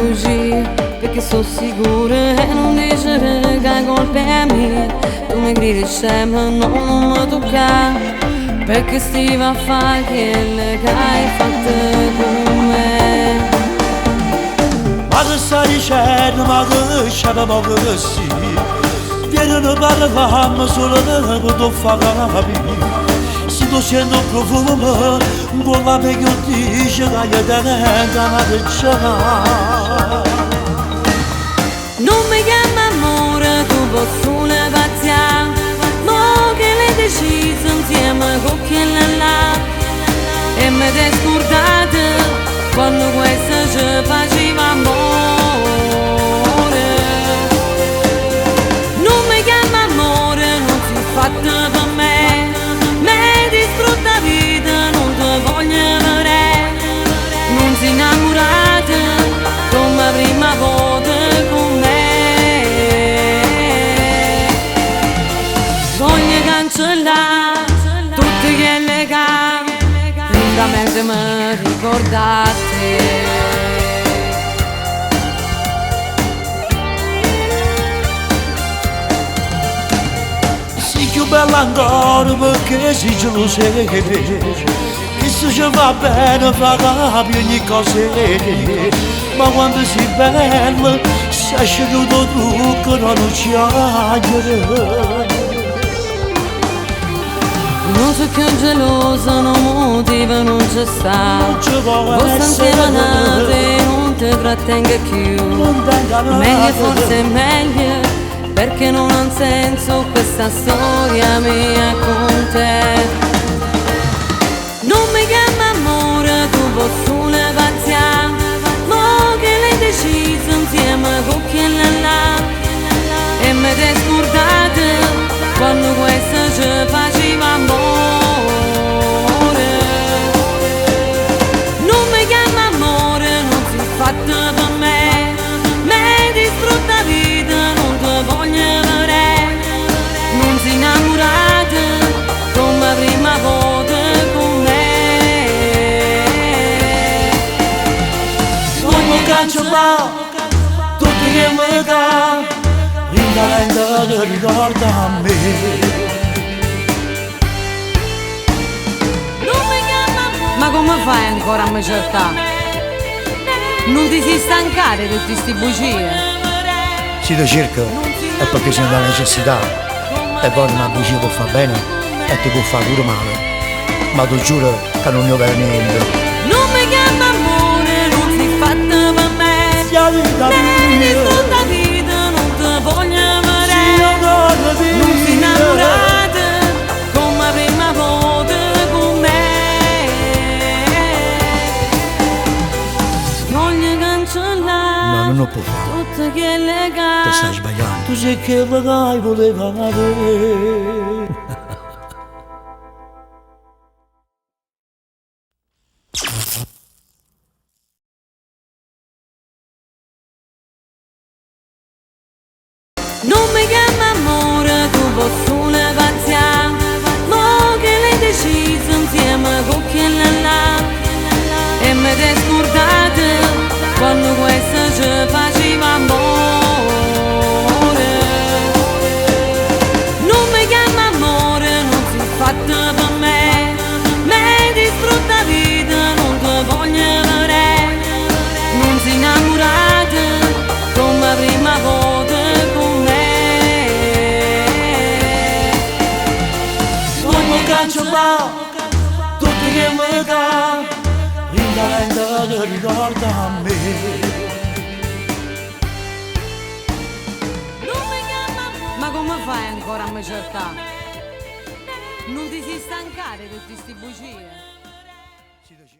fugir, perché sono sicura e non dice che la colpa è mia. Tu mi gridi sempre, no, non mi tocca, perché stiva a fare quello che hai fatto con me. Ma che stai dicendo, ma che c'aveva così? Vieni a parlarmi solo per non far capire. Se tu senti un profumo, con la mia che dice che hai dentro una picciata. Non mi chiama amore, tu puoi solo pazziare, mo che l'hai deciso insieme con quella là. E mi sei scordata quando questo ci faceva amore. Non mi chiama amore, non si è fatto per me. Mi distrutta la vita, non ti voglio vedere. Non si è innamorata come prima volta con me. Voglio cancellare tutte quelle cave, lentamente mi ricordate. Sei più bella ancora perché sei gelosa, che se ci va bene fa capire ogni cosa. Ma quando sei bella sei scegliuto tu che non ci hai. Non so più gelosa, no motivo non c'è sta. Forse insieme nate, non ti trattenga più. Meglio, forse è meglio, perché non ha senso questa storia mia con te. Non mi chiama amore, tu puoi solo pazziare, mo che l'hai deciso insieme con quella là. E mi sei scordata quando questo ci faceva amore. Non mi chiama amore, non si è fatto per me. Mi distrutta la vita, non ti voglio vedere. Non si è innamorata come prima volta con me. Voglio cancellare tutti che mi dà, ringalendo che ricorda a me. Ma come fai ancora a me cercare? Non ti si stancare di tutte sti bugie? Se ti cerco è perché sento la necessità, e poi una bugia può far bene e ti può fare pure male, ma ti giuro che non ne ho per niente. Non mi chiama amore, non si è fatta per me. Bene, tutta la vita non ti voglio vedere. Non si è innamorata come prima volta con me. Voglio cancellare, Ma non lo può fare, tutte quelle cose. ti stai sbagliando. Tu sei che magari voleva avere. Non mi chiama amore, tu puoi solo pazziare, mo che l'hai deciso insieme con quella là. E mi sei scordata quando questo ci faceva amore. Non mi chiama amore, non si è fatto per me. Mi distrutta la vita, non ti voglio vedere. Non si è innamorata come prima volta con me. Voglio cancellare tutti che mi dà, ringalendo che ricorda a me. Ma come fai ancora a me cercare? Non ti si stancare di tutte sti bugie?